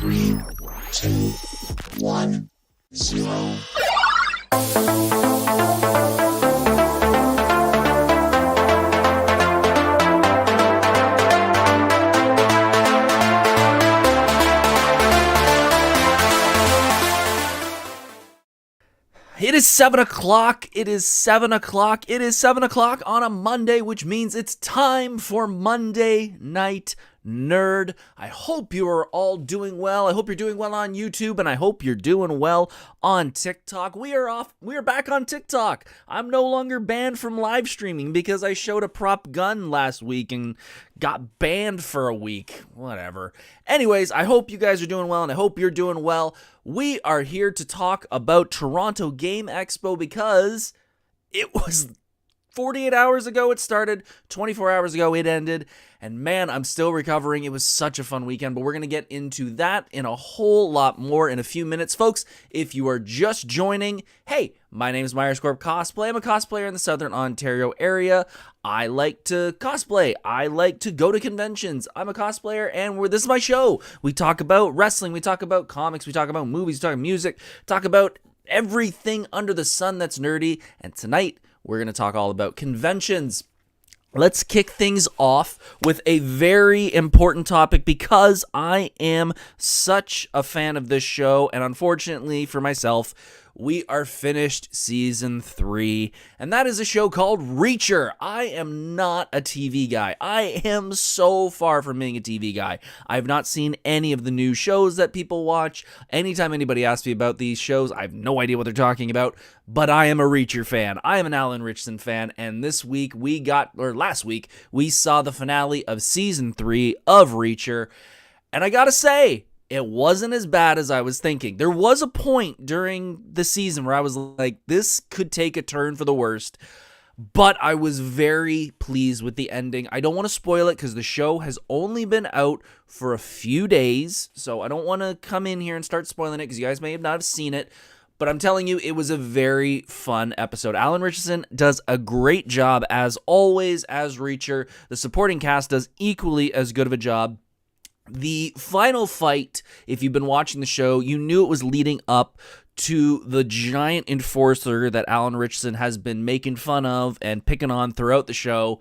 3, 2, 1, 0. It is 7 o'clock. It is 7 o'clock. It is 7 o'clock on a Monday, which means it's time for Monday Night Nerd. I hope you are all doing well. I hope you're doing well on YouTube, and I hope you're doing well on TikTok. We are back on TikTok. I'm no longer banned from live streaming because I showed a prop gun last week and got banned for a week. Whatever. Anyways, I hope you guys are doing well, and I hope you're doing well. We are here to talk about Toronto Game Expo because it was 48 hours ago it started, 24 hours ago it ended, and man, I'm still recovering. It was such a fun weekend, but we're going to get into that in a whole lot more in a few minutes. Folks, if you are just joining, hey, my name is Corp Cosplay. I'm a cosplayer in the Southern Ontario area. I like to cosplay. I like to go to conventions. I'm a cosplayer, and this is my show. We talk about wrestling. We talk about comics. We talk about movies. We talk about music. Talk about everything under the sun that's nerdy, and tonight, we're going to talk all about conventions. Let's kick things off with a very important topic because I am such a fan of this show, and unfortunately for myself, we are finished season 3, and that is a show called Reacher. I am not a TV guy. I am so far from being a TV guy. I have not seen any of the new shows that people watch. Anytime anybody asks me about these shows, I have no idea what they're talking about, but I am a Reacher fan. I am an Alan Ritchson fan, and last week, we saw the finale of season 3 of Reacher, and I gotta say, it wasn't as bad as I was thinking. There was a point during the season where I was like, this could take a turn for the worst, but I was very pleased with the ending. I don't want to spoil it because the show has only been out for a few days, so I don't want to come in here and start spoiling it because you guys may not have seen it, but I'm telling you, it was a very fun episode. Alan Ritchson does a great job, as always, as Reacher. The supporting cast does equally as good of a job. The final fight, if you've been watching the show, you knew it was leading up to the giant enforcer that Alan Ritchson has been making fun of and picking on throughout the show.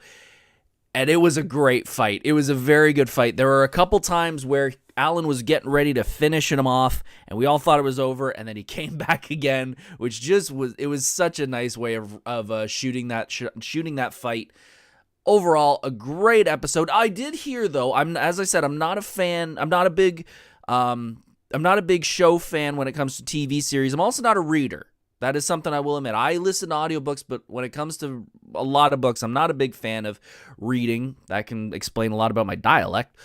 And it was a great fight. It was a very good fight. There were a couple times where Alan was getting ready to finish him off, and we all thought it was over, and then he came back again, which just was such a nice way of shooting that fight. Overall, a great episode. I did hear, though, as I said, I'm not a fan. I'm not a big show fan when it comes to TV series. I'm also not a reader. That is something I will admit. I listen to audiobooks, but when it comes to a lot of books, I'm not a big fan of reading. That can explain a lot about my dialect.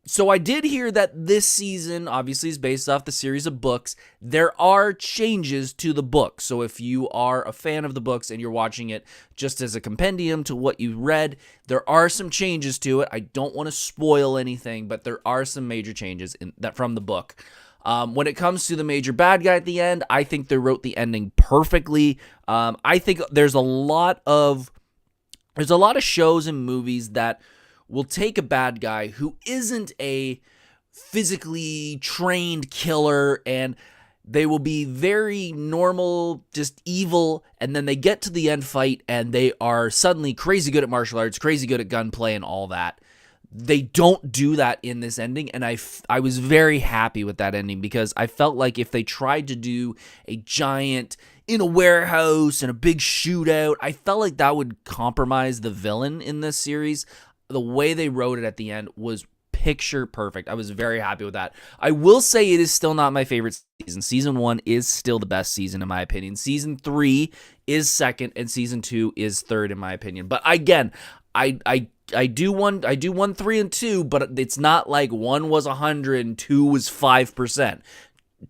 So I did hear that this season, obviously, is based off the series of books. There are changes to the book. So if you are a fan of the books and you're watching it just as a compendium to what you read, there are some changes to it. I don't want to spoil anything, but there are some major changes from the book. When it comes to the major bad guy at the end, I think they wrote the ending perfectly. I think there's a lot of shows and movies that will take a bad guy who isn't a physically trained killer, and they will be very normal, just evil, and then they get to the end fight and they are suddenly crazy good at martial arts, crazy good at gunplay and all that. They don't do that in this ending, and I was very happy with that ending because I felt like if they tried to do a giant in a warehouse and a big shootout, I felt like that would compromise the villain in this series. The way they wrote it at the end was picture perfect. I was very happy with that. I will say it is still not my favorite season. Season 1 is still the best season in my opinion. Season 3 is second, and season 2 is third in my opinion. But again, I do 1, 3, and 2, but it's not like 1 was 100 and 2 was 5%.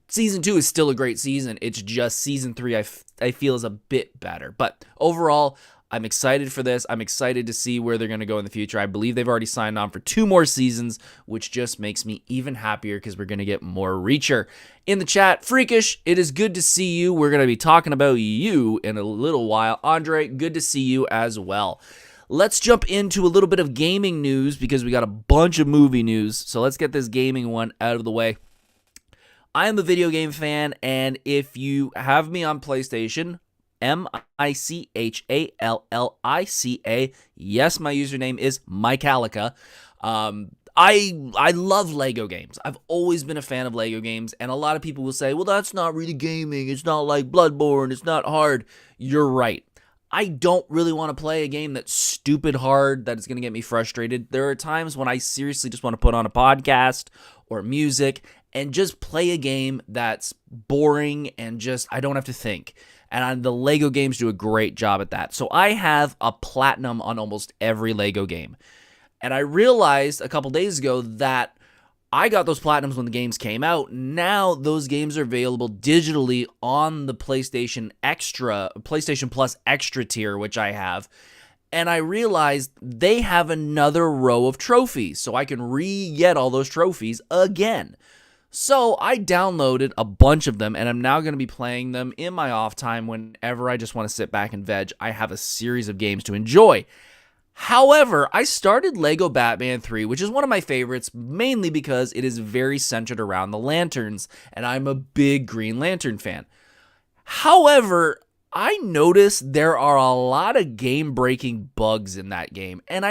Season 2 is still a great season. It's just season 3 I feel is a bit better. But overall, I'm excited for this. I'm excited to see where they're going to go in the future. I believe they've already signed on for 2 more seasons, which just makes me even happier because we're going to get more Reacher. In the chat, Freakish, it is good to see you. We're going to be talking about you in a little while. Andre, good to see you as well. let's jump into a little bit of gaming news because we got a bunch of movie news. So let's get this gaming one out of the way. I am a video game fan, and if you have me on PlayStation, MiChalica, yes, my username is Micalica. I love Lego games. I've always been a fan of Lego games, and a lot of people will say, well, that's not really gaming. It's not like Bloodborne. It's not hard. You're right. I don't really want to play a game that's stupid hard, that is going to get me frustrated. There are times when I seriously just want to put on a podcast or music and just play a game that's boring and just, I don't have to think. And the Lego games do a great job at that. So I have a platinum on almost every Lego game. And I realized a couple days ago that I got those platinums when the games came out. Now those games are available digitally on the PlayStation Plus Extra tier, which I have. And I realized they have another row of trophies, so I can re-get all those trophies again. So I downloaded a bunch of them, and I'm now going to be playing them in my off time whenever I just want to sit back and veg. I have a series of games to enjoy. However, I started Lego Batman 3, which is one of my favorites, mainly because it is very centered around the lanterns, and I'm a big Green Lantern fan. However, I noticed there are a lot of game-breaking bugs in that game, and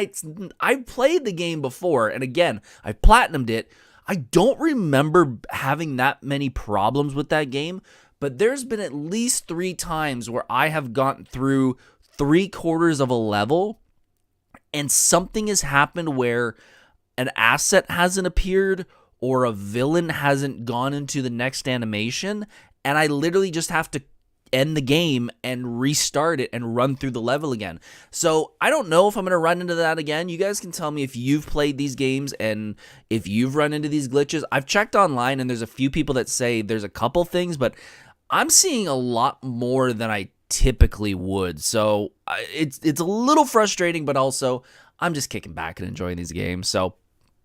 I've played the game before, and again, I platinumed it. I don't remember having that many problems with that game, but there's been at least 3 times where I have gotten through 3/4 of a level, and something has happened where an asset hasn't appeared or a villain hasn't gone into the next animation, and I literally just have to end the game and restart it and run through the level again. So I don't know if I'm going to run into that again. You guys can tell me if you've played these games and if you've run into these glitches. I've checked online, and there's a few people that say there's a couple things, but I'm seeing a lot more than I typically would. So it's a little frustrating, but also I'm just kicking back and enjoying these games. So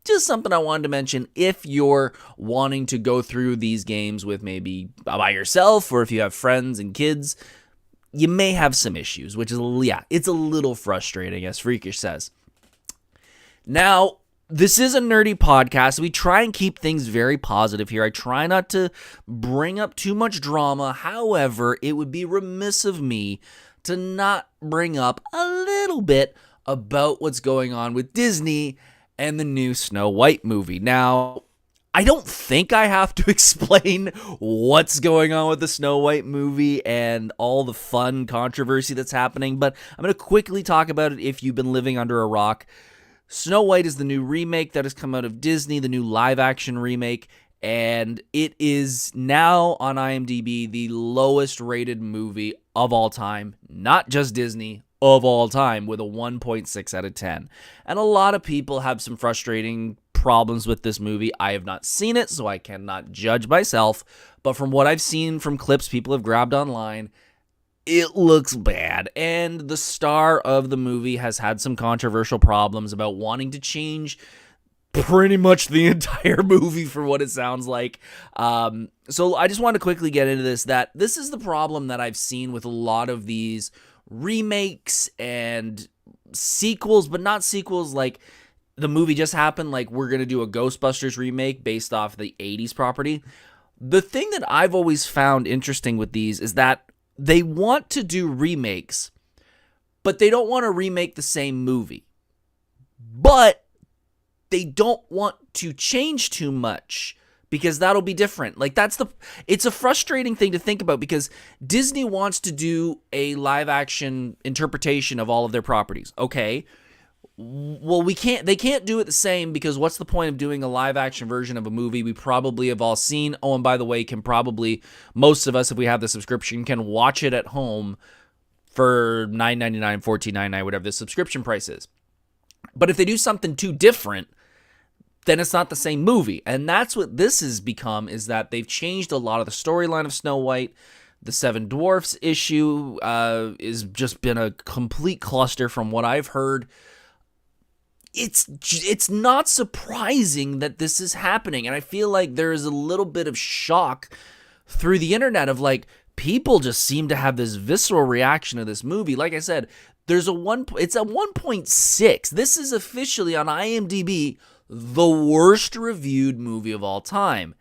just something I wanted to mention if you're wanting to go through these games with maybe by yourself, or if you have friends and kids, you may have some issues, which is, it's a little frustrating, as Freakish says. Now, this is a nerdy podcast. We try and keep things very positive here. I try not to bring up too much drama. However, it would be remiss of me to not bring up a little bit about what's going on with Disney and the new Snow White movie. Now, I don't think I have to explain what's going on with the Snow White movie and all the fun controversy that's happening, but I'm going to quickly talk about it if you've been living under a rock. Snow White is the new remake that has come out of Disney, the new live-action remake, and it is now on IMDb the lowest rated movie of all time, not just Disney, of all time, with a 1.6 out of 10. And a lot of people have some frustrating problems with this movie. I have not seen it, so I cannot judge myself, but from what I've seen from clips people have grabbed online, it looks bad. And the star of the movie has had some controversial problems about wanting to change pretty much the entire movie for what it sounds like. So I just want to quickly get into this, that this is the problem that I've seen with a lot of these remakes and sequels, but not sequels like the movie just happened, like we're going to do a Ghostbusters remake based off the 80s property. The thing that I've always found interesting with these is that they want to do remakes, but they don't want to remake the same movie. But they don't want to change too much, because that'll be different. Like it's a frustrating thing to think about, because Disney wants to do a live action interpretation of all of their properties. Okay. Well, they can't do it the same, because what's the point of doing a live action version of a movie we probably have all seen? Oh, and by the way, most of us, if we have the subscription, can watch it at home for $9.99, $14.99, whatever the subscription price is. But if they do something too different, then it's not the same movie. And that's what this has become, is that they've changed a lot of the storyline of Snow White. The Seven Dwarfs issue is just been a complete cluster from what I've heard. It's not surprising that this is happening. And I feel like there is a little bit of shock through the internet of, like, people just seem to have this visceral reaction to this movie. Like I said, It's a 1.6. This is officially on IMDb the worst reviewed movie of all time.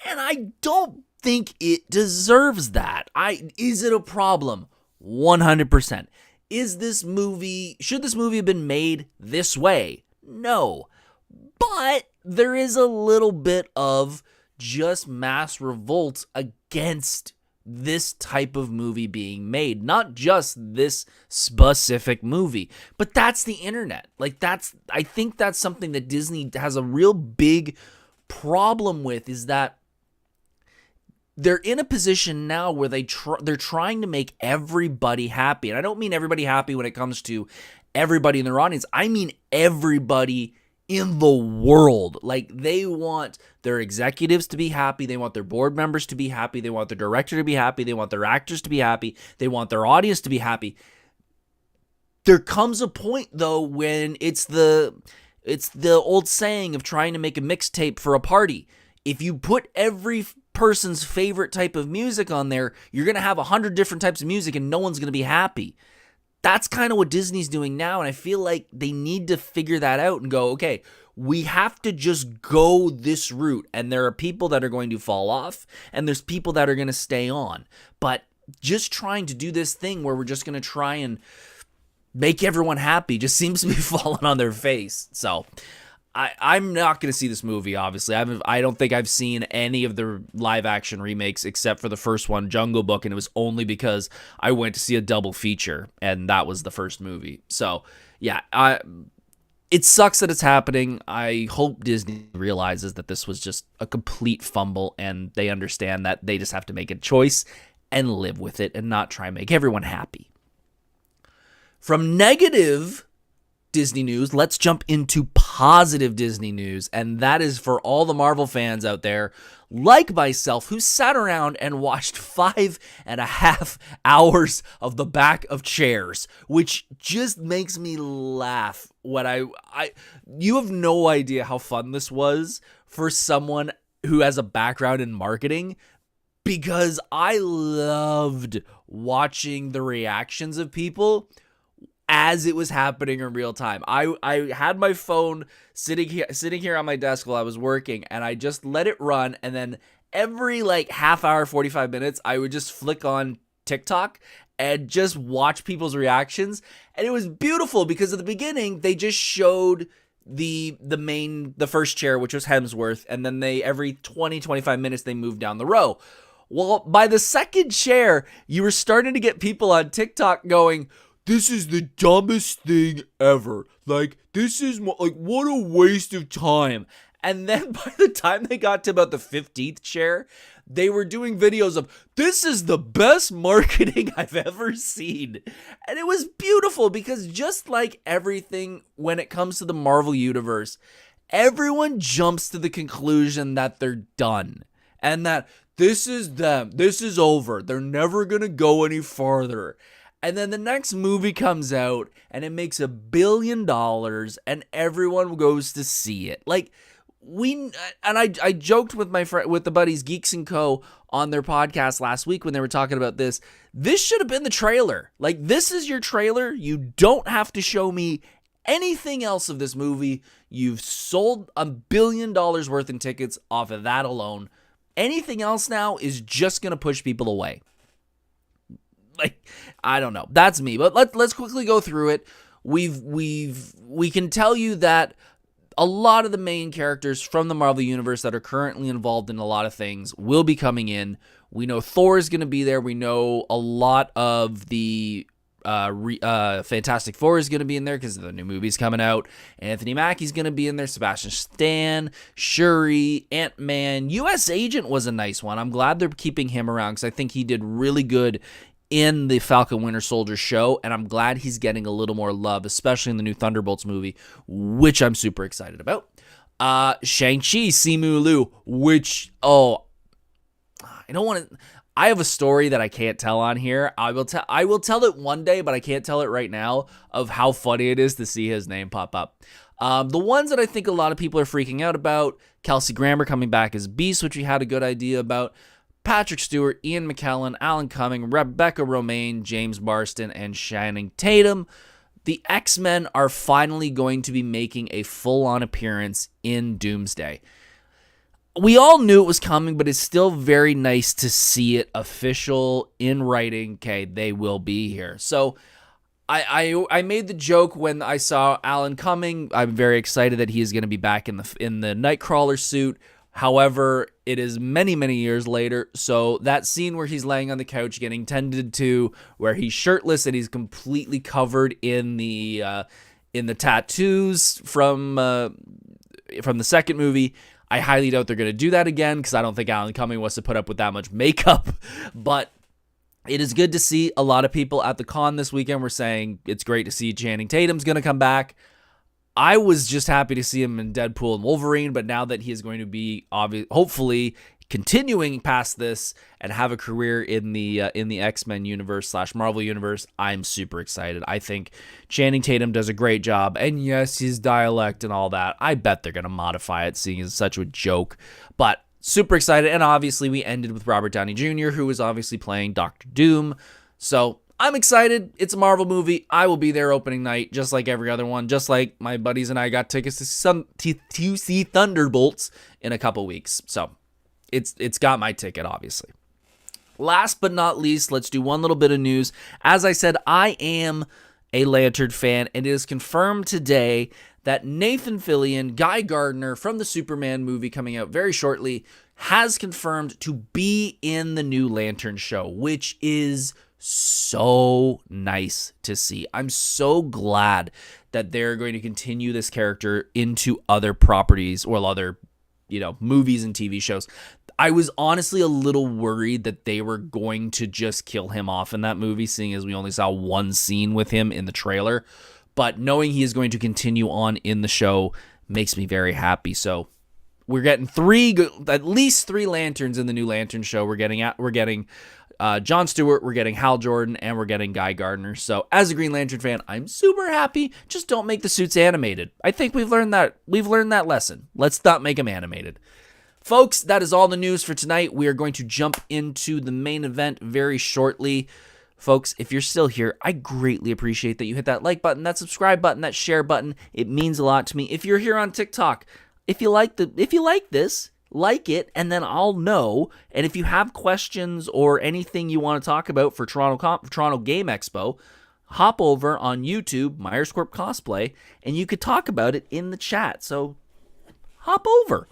And I don't think it deserves that. Is it a problem? 100%. Should this movie have been made this way? No. But there is a little bit of just mass revolt against this type of movie being made. Not just this specific movie, but that's the internet. I think that's something that Disney has a real big problem with, is that they're in a position now where they're trying to make everybody happy. And I don't mean everybody happy when it comes to everybody in their audience. I mean everybody in the world. They want their executives to be happy. They want their board members to be happy. They want their director to be happy. They want their actors to be happy. They want their audience to be happy. There comes a point, though, when it's the old saying of trying to make a mixtape for a party. If you put every person's favorite type of music on there, you're going to have 100 different types of music and no one's going to be happy. That's kind of what Disney's doing now, and I feel like they need to figure that out and go, okay, we have to just go this route, and there are people that are going to fall off, and there's people that are going to stay on. But just trying to do this thing where we're just going to try and make everyone happy just seems to be falling on their face. So I'm not going to see this movie, obviously. I don't think I've seen any of the live-action remakes except for the first one, Jungle Book, and it was only because I went to see a double feature, and that was the first movie. So, yeah, it sucks that it's happening. I hope Disney realizes that this was just a complete fumble, and they understand that they just have to make a choice and live with it and not try and make everyone happy. From negative Disney news, let's jump into positive Disney news, and that is for all the Marvel fans out there, like myself, who sat around and watched 5.5 hours of the back of chairs, which just makes me laugh. You have no idea how fun this was for someone who has a background in marketing, because I loved watching the reactions of people as it was happening in real time. I had my phone sitting here on my desk while I was working, and I just let it run, and then every half hour, 45 minutes, I would just flick on TikTok and just watch people's reactions. And it was beautiful because at the beginning they just showed the first chair, which was Hemsworth, and then every 20-25 minutes they moved down the row. Well, by the second chair, you were starting to get people on TikTok going, "This is the dumbest thing ever. This is what a waste of time." And then by the time they got to about the 15th chair, they were doing videos of, "This is the best marketing I've ever seen." And it was beautiful because just like everything when it comes to the Marvel Universe, everyone jumps to the conclusion that they're done and that this is them. This is over. They're never going to go any farther. And then the next movie comes out and it makes $1 billion and everyone goes to see it. I joked with with the buddies Geeks and Co. on their podcast last week when they were talking about this. This should have been the trailer. This is your trailer. You don't have to show me anything else of this movie. You've sold $1 billion worth in tickets off of that alone. Anything else now is just going to push people away. I don't know. That's me. But let's quickly go through it. We can tell you that a lot of the main characters from the Marvel Universe that are currently involved in a lot of things will be coming in. We know Thor is going to be there. We know a lot of the Fantastic Four is going to be in there because the new movie's coming out. Anthony Mackie's going to be in there. Sebastian Stan, Shuri, Ant-Man. U.S. Agent was a nice one. I'm glad they're keeping him around because I think he did really good in the Falcon Winter Soldier show, and I'm glad he's getting a little more love, especially in the new Thunderbolts movie, which I'm super excited about. Shang-Chi, Simu Liu, which, I don't want to... I have a story that I can't tell on here. I will tell it one day, but I can't tell it right now, of how funny it is to see his name pop up. The ones that I think a lot of people are freaking out about, Kelsey Grammer coming back as Beast, which we had a good idea about. Patrick Stewart, Ian McKellen, Alan Cumming, Rebecca Romaine, James Marsden, and Channing Tatum. The X-Men are finally going to be making a full-on appearance in Doomsday. We all knew it was coming, but it's still very nice to see it official in writing. Okay, they will be here. So I made the joke when I saw Alan Cumming. I'm very excited that he is going to be back in the Nightcrawler suit. However, it is many, many years later, so that scene where he's laying on the couch getting tended to, where he's shirtless and he's completely covered in the tattoos from the second movie, I highly doubt they're going to do that again because I don't think Alan Cumming wants to put up with that much makeup. But it is good to see a lot of people at the con this weekend were saying it's great to see Channing Tatum's going to come back. I was just happy to see him in Deadpool and Wolverine, but now that he is going to be hopefully continuing past this and have a career in the X-Men universe / Marvel universe, I'm super excited. I think Channing Tatum does a great job, and yes, his dialect and all that, I bet they're going to modify it, seeing it's such a joke, but super excited. And obviously we ended with Robert Downey Jr., who is obviously playing Dr. Doom, so I'm excited. It's a Marvel movie. I will be there opening night, just like every other one. Just like my buddies and I got tickets to see Thunderbolts in a couple weeks. So it's got my ticket, obviously. Last but not least, let's do one little bit of news. As I said, I am a Lantern fan, and it is confirmed today that Nathan Fillion, Guy Gardner from the Superman movie coming out very shortly, has confirmed to be in the new Lantern show, which is so nice to see. I'm so glad that they're going to continue this character into other properties or other, movies and TV shows. I was honestly a little worried that they were going to just kill him off in that movie, seeing as we only saw one scene with him in the trailer. But knowing he is going to continue on in the show makes me very happy. So we're getting at least three Lanterns in the new Lantern show. We're getting Jon Stewart, we're getting Hal Jordan, and we're getting Guy Gardner. So as a Green Lantern fan, I'm super happy. Just don't make the suits animated. I think we've learned that lesson. Let's not make them animated. Folks, that is all the news for tonight. We are going to jump into the main event very shortly. Folks, if you're still here, I greatly appreciate that you hit that like button, that subscribe button, that share button. It means a lot to me. If you're here on TikTok, if you like this, like it, and then I'll know. And if you have questions or anything you want to talk about for Toronto Game Expo, hop over on YouTube, Myers Corp Cosplay, and you could talk about it in the chat. So hop over.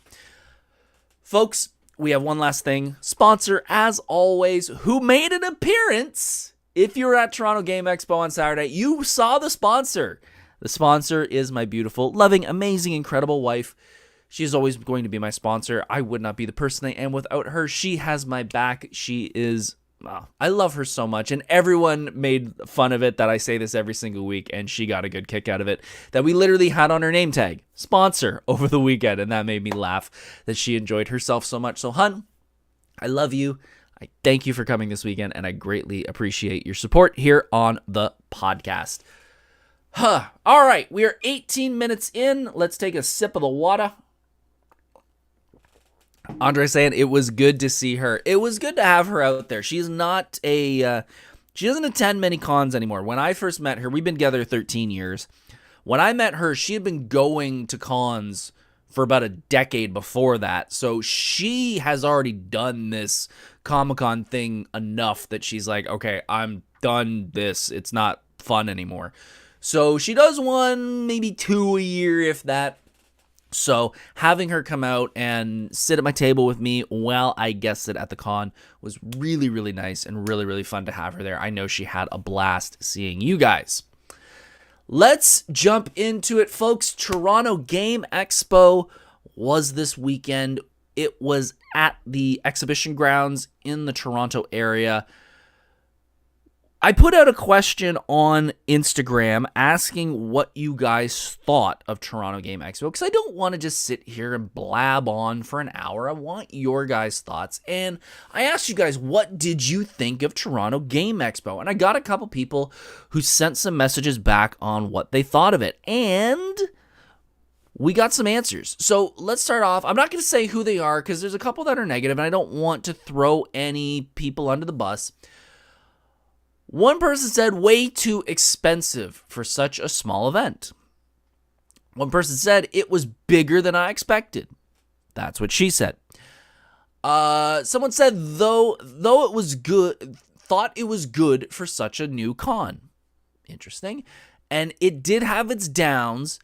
Folks, we have one last thing. Sponsor, as always, who made an appearance. If you were at Toronto Game Expo on Saturday, you saw the sponsor. The sponsor is my beautiful, loving, amazing, incredible wife. She is always going to be my sponsor. I would not be the person I am without her. She has my back. She is, I love her so much. And everyone made fun of it that I say this every single week, and she got a good kick out of it. That we literally had on her name tag, sponsor, over the weekend. And that made me laugh that she enjoyed herself so much. So, hun, I love you. I thank you for coming this weekend, and I greatly appreciate your support here on the podcast. All right, we are 18 minutes in. Let's take a sip of the water. Andre saying it was good to see her. It was good to have her out there. She's not she doesn't attend many cons anymore. When I first met her, we've been together 13 years. When I met her, she had been going to cons for about a decade before that. So she has already done this Comic-Con thing enough that she's like, okay, I'm done this. It's not fun anymore. So she does one, maybe two a year, if that. So having her come out and sit at my table with me while I guested at the con was really, really nice and really, really fun to have her there. I know she had a blast seeing you guys. Let's jump into it, folks. Toronto Game Expo was this weekend. It was at the exhibition grounds in the Toronto area. I put out a question on Instagram asking what you guys thought of Toronto Game Expo, because I don't want to just sit here and blab on for an hour. I want your guys' thoughts. And I asked you guys, what did you think of Toronto Game Expo? And I got a couple people who sent some messages back on what they thought of it. And we got some answers. So let's start off. I'm not going to say who they are because there's a couple that are negative, and I don't want to throw any people under the bus. One person said, way too expensive for such a small event. One person said, it was bigger than I expected. That's what she said. Someone said, though it was good, thought it was good for such a new con. Interesting. And it did have its downs,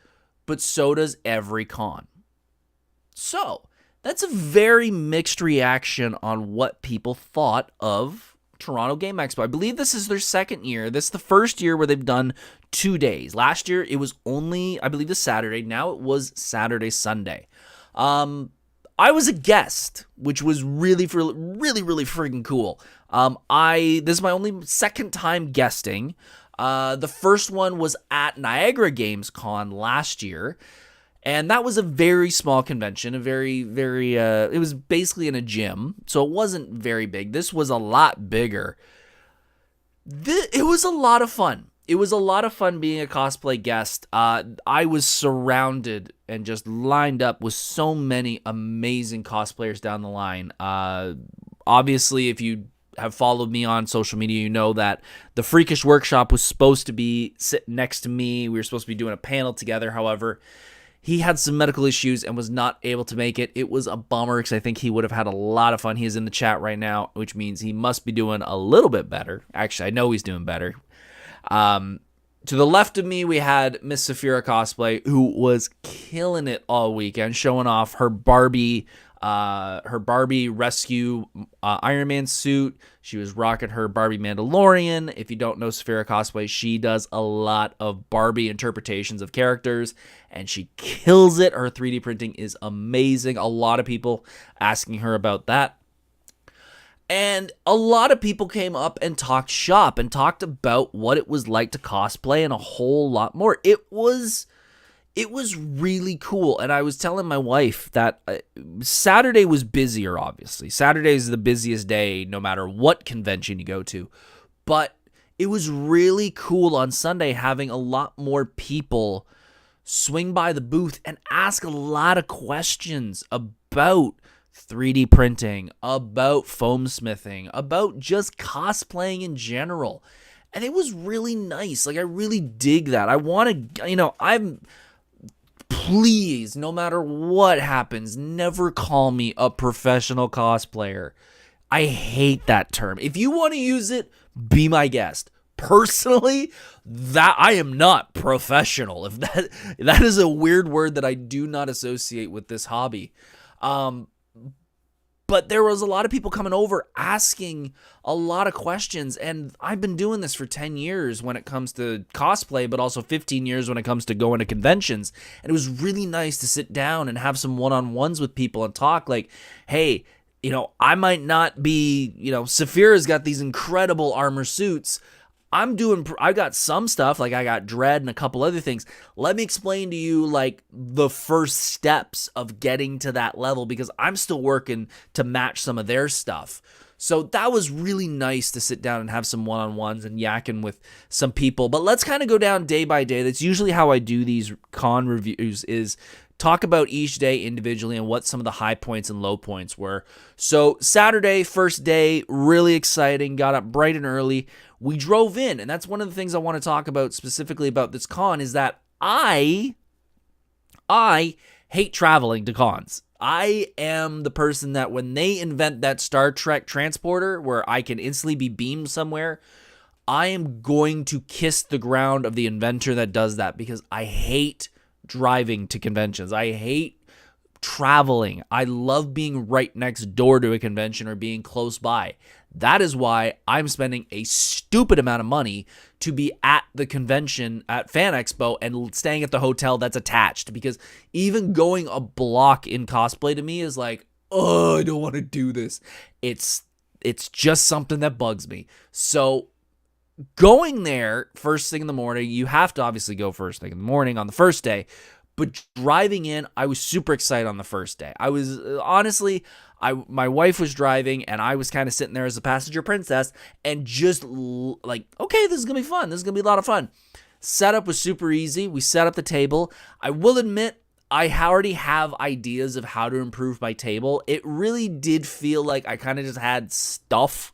but so does every con. So that's a very mixed reaction on what people thought of Toronto Game Expo. I believe this is their second year. This is the first year where they've done 2 days. Last year, it was only, I believe, the Saturday. Now it was Saturday, Sunday. I was a guest, which was really freaking cool. This is my only second time guesting. The first one was at Niagara Games Con last year. And that was a very small convention, it was basically in a gym, so it wasn't very big. This was a lot bigger. It was a lot of fun. It was a lot of fun being a cosplay guest. I was surrounded and just lined up with so many amazing cosplayers down the line. Obviously, if you have followed me on social media, you know that the Freakish Workshop was supposed to be sitting next to me. We were supposed to be doing a panel together, however. He had some medical issues and was not able to make it. It was a bummer because I think he would have had a lot of fun. He is in the chat right now, which means he must be doing a little bit better. Actually, I know he's doing better. To the left of me, we had Miss Saphira Cosplay, who was killing it all weekend, showing off her Barbie rescue Iron Man suit. She was rocking her Barbie Mandalorian. If you don't know Saphira Cosplay, she does a lot of Barbie interpretations of characters, and she kills it. Her 3D printing is amazing. A lot of people asking her about that. And a lot of people came up and talked shop and talked about what it was like to cosplay and a whole lot more. It was really cool. And I was telling my wife that Saturday was busier, obviously. Saturday is the busiest day no matter what convention you go to. But it was really cool on Sunday having a lot more people swing by the booth and ask a lot of questions about 3D printing, about foam smithing, about just cosplaying in general. And it was really nice. Like, I really dig that. I want to, please, no matter what happens, never call me a professional cosplayer. I hate that term. If you want to use it, be my guest. Personally, that I am not professional. If that is a weird word that I do not associate with this hobby. But there was a lot of people coming over asking a lot of questions, and I've been doing this for 10 years when it comes to cosplay, but also 15 years when it comes to going to conventions. And it was really nice to sit down and have some one-on-ones with people and talk like, hey, I might not be, Saphira's got these incredible armor suits. I got some stuff, like I got Dread and a couple other things. Let me explain to you like the first steps of getting to that level because I'm still working to match some of their stuff. So that was really nice to sit down and have some one-on-ones and yakking with some people. But let's kind of go down day by day. That's usually how I do these con reviews, is talk about each day individually and what some of the high points and low points were. So Saturday, first day, really exciting. Got up bright and early. We drove in, and that's one of the things I want to talk about specifically about this con is that I hate traveling to cons. I am the person that when they invent that Star Trek transporter where I can instantly be beamed somewhere, I am going to kiss the ground of the inventor that does that because I hate driving to conventions. I hate traveling. I love being right next door to a convention or being close by. That is why I'm spending a stupid amount of money to be at the convention at Fan Expo and staying at the hotel that's attached, because even going a block in cosplay to me is like, oh, I don't want to do this. It's just something that bugs me. So going there first thing in the morning, you have to obviously go first thing in the morning on the first day, but driving in, I was super excited on the first day. I was honestly, my wife was driving and I was kind of sitting there as a passenger princess and just like, okay, this is going to be fun. This is going to be a lot of fun. Setup was super easy. We set up the table. I will admit, I already have ideas of how to improve my table. It really did feel like I kind of just had stuff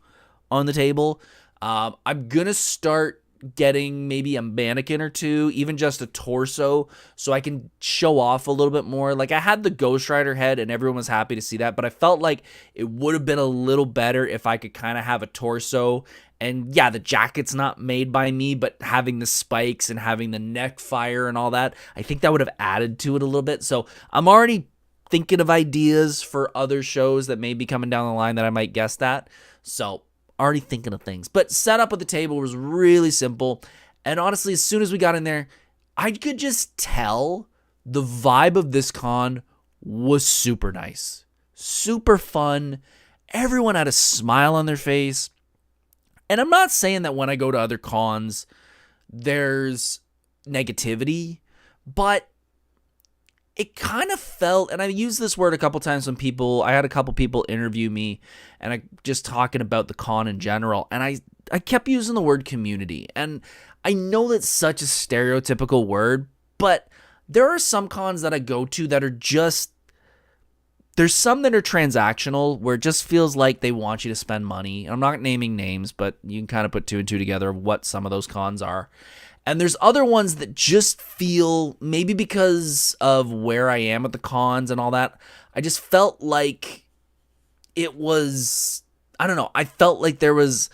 on the table. I'm going to start getting maybe a mannequin or two, even just a torso, so I can show off a little bit more. Like, I had the Ghost Rider head and everyone was happy to see that, but I felt like it would have been a little better if I could kind of have a torso. And yeah, the jacket's not made by me, but having the spikes and having the neck fire and all that, I think that would have added to it a little bit. So I'm already thinking of ideas for other shows that may be coming down the line that I might guess that. So already thinking of things. But setup of the table was really simple. And honestly, as soon as we got in there, I could just tell the vibe of this con was super nice. Super fun. Everyone had a smile on their face. And I'm not saying that when I go to other cons, there's negativity, but it kind of felt, and I used this word a couple times when I had a couple people interview me, and I just talking about the con in general, and I kept using the word community. And I know that's such a stereotypical word, but there are some cons that I go to that are just, there's some that are transactional where it just feels like they want you to spend money. I'm not naming names, but you can kind of put two and two together of what some of those cons are. And there's other ones that just feel, maybe because of where I am at the cons and all that, I just felt like it was, I don't know, I felt like there was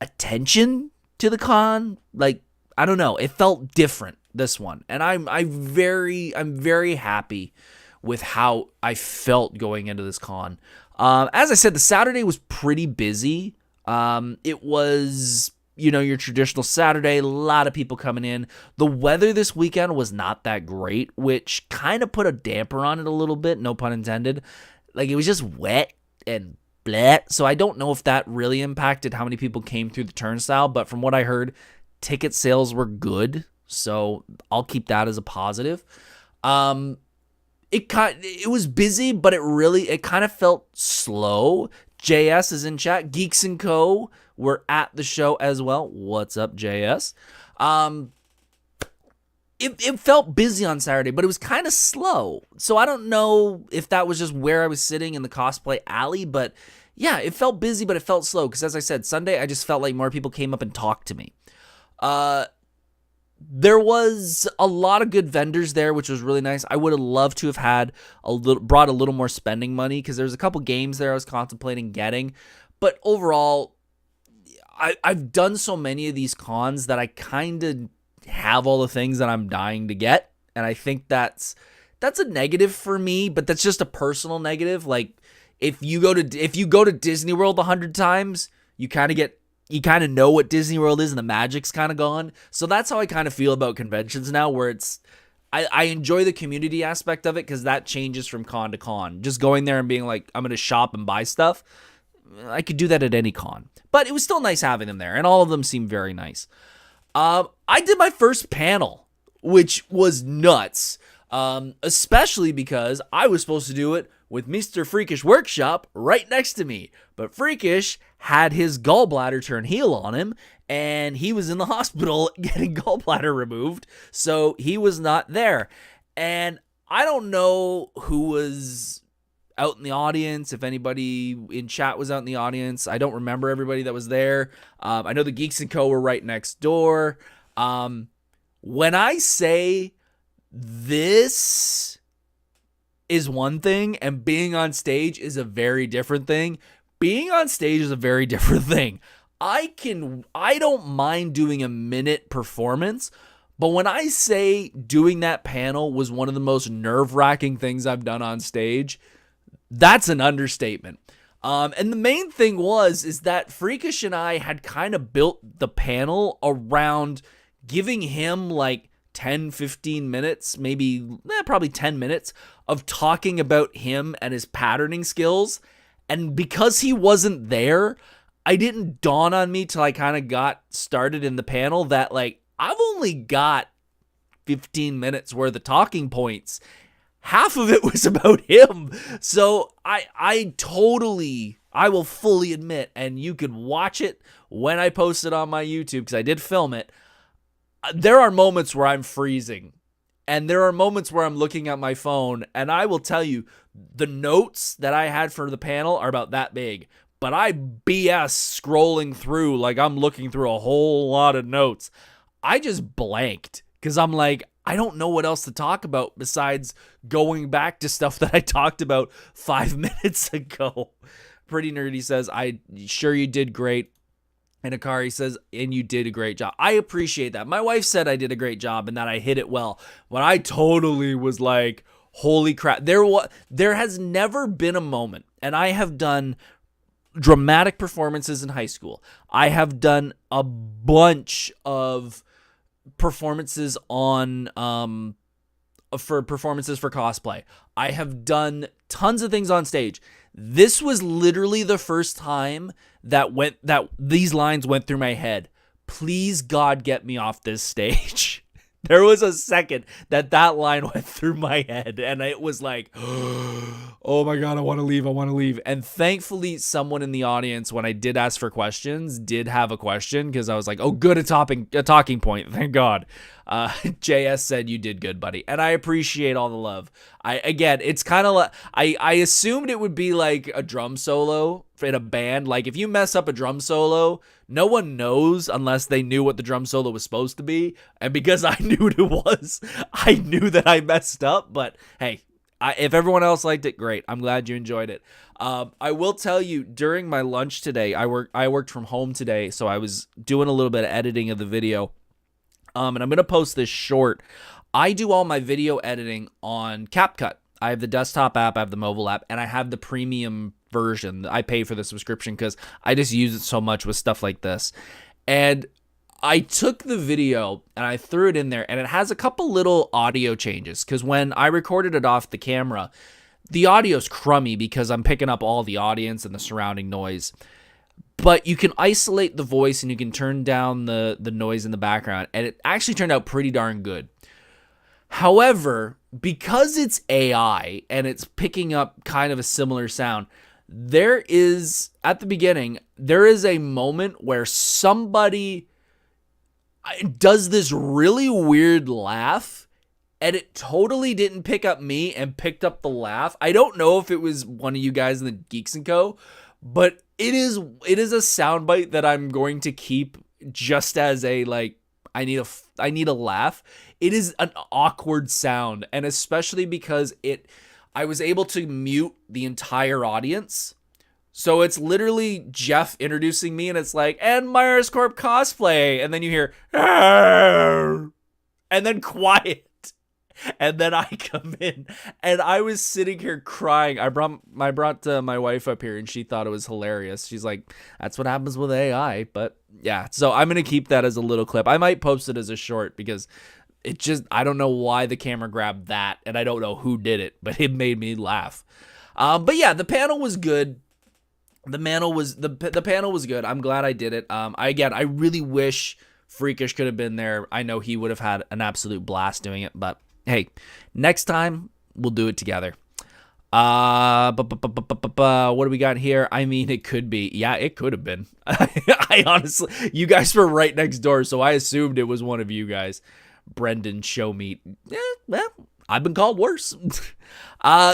attention to the con. Like, I don't know, it felt different, this one. And I'm very happy with how I felt going into this con. As I said, the Saturday was pretty busy. It was, your traditional Saturday, a lot of people coming in. The weather this weekend was not that great, which kind of put a damper on it a little bit, no pun intended. Like, it was just wet and bleh. So I don't know if that really impacted how many people came through the turnstile, but from what I heard, ticket sales were good. So I'll keep that as a positive. It was busy, but it kind of felt slow. JS is in chat. Geeks & Co. were at the show as well. What's up, JS? It felt busy on Saturday, but it was kind of slow. So I don't know if that was just where I was sitting in the cosplay alley, but yeah, it felt busy, but it felt slow. Because as I said, Sunday, I just felt like more people came up and talked to me. There was a lot of good vendors there, which was really nice. I would have loved to have had brought a little more spending money, because there's a couple games there I was contemplating getting. But overall, I've done so many of these cons that I kind of have all the things that I'm dying to get, and I think that's a negative for me. But that's just a personal negative. Like, if you go to Disney World 100 times, you kind of know what Disney World is, and the magic's kind of gone. So that's how I kind of feel about conventions now, where I enjoy the community aspect of it, because that changes from con to con. Just going there and being like, I'm going to shop and buy stuff, I could do that at any con. But it was still nice having them there, and all of them seemed very nice. I did my first panel, which was nuts, especially because I was supposed to do it with Mr. Freakish Workshop right next to me. But Freakish had his gallbladder turn heel on him, and he was in the hospital getting gallbladder removed, so he was not there. And I don't know who was out in the audience, if anybody in chat was out in the audience. I don't remember everybody that was there. I know the Geeks & Co. were right next door. When I say this is one thing and being on stage is a very different thing, being on stage is a very different thing. I don't mind doing a minute performance, but when I say doing that panel was one of the most nerve-wracking things I've done on stage, that's an understatement. And the main thing is that Freakish and I had kind of built the panel around giving him like 10, 15 minutes, maybe probably 10 minutes of talking about him and his patterning skills. And because he wasn't there, I didn't dawn on me till I kind of got started in the panel that, like, I've only got 15 minutes worth of talking points. Half of it was about him. So I will fully admit, and you can watch it when I post it on my YouTube, because I did film it. There are moments where I'm freezing And there are moments where I'm looking at my phone, and I will tell you, the notes that I had for the panel are about that big. But I BS scrolling through like I'm looking through a whole lot of notes. I just blanked because I'm like, I don't know what else to talk about besides going back to stuff that I talked about 5 minutes ago. Pretty Nerdy says, I sure you did great. And Akari says, and you did a great job. I appreciate that. My wife said I did a great job and that I hit it well. But I totally was like, holy crap. There has never been a moment, and I have done dramatic performances in high school. I have done a bunch of performances for cosplay. I have done tons of things on stage. This was literally the first time that these lines went through my head. Please God, get me off this stage. There was a second that line went through my head, and it was like, oh my God, I want to leave. And thankfully, someone in the audience, when I did ask for questions, did have a question, because I was like, oh, good, a talking point, thank God. JS said, you did good, buddy. And I appreciate all the love. It's kind of like, I assumed it would be like a drum solo in a band. Like, if you mess up a drum solo, no one knows unless they knew what the drum solo was supposed to be. And because I knew what it was, I knew that I messed up. But hey, if everyone else liked it, great. I'm glad you enjoyed it. I will tell you, during my lunch today, I worked from home today, so I was doing a little bit of editing of the video. And I'm going to post this short. I do all my video editing on CapCut. I have the desktop app, I have the mobile app, and I have the premium version. I pay for the subscription because I just use it so much with stuff like this. And I took the video and I threw it in there, and it has a couple little audio changes because when I recorded it off the camera, the audio's crummy because I'm picking up all the audience and the surrounding noise. But you can isolate the voice and you can turn down the noise in the background, and it actually turned out pretty darn good. However, because it's AI and it's picking up kind of a similar sound, at the beginning, there is a moment where somebody does this really weird laugh, and it totally didn't pick up me and picked up the laugh. I don't know if it was one of you guys in the Geeks & Co., but it is a soundbite that I'm going to keep just as a, like, I need a laugh. It is an awkward sound, and especially because I was able to mute the entire audience. So it's literally Jeff introducing me, and it's like, and Myers Corp Cosplay, and then you hear, "Arr!" and then quiet. And then I come in, and I was sitting here crying. I brought my wife up here, and she thought it was hilarious. She's like, that's what happens with AI. But yeah, so I'm going to keep that as a little clip. I might post it as a short because I don't know why the camera grabbed that, and I don't know who did it, but it made me laugh. But yeah, the panel was good. The panel was good. I'm glad I did it. I really wish Freakish could have been there. I know he would have had an absolute blast doing it, but hey, next time we'll do it together. What do we got here? I mean, it could be. Yeah, it could have been. I honestly, you guys were right next door, so I assumed it was one of you guys. Brendan Show Meat. Well, I've been called worse.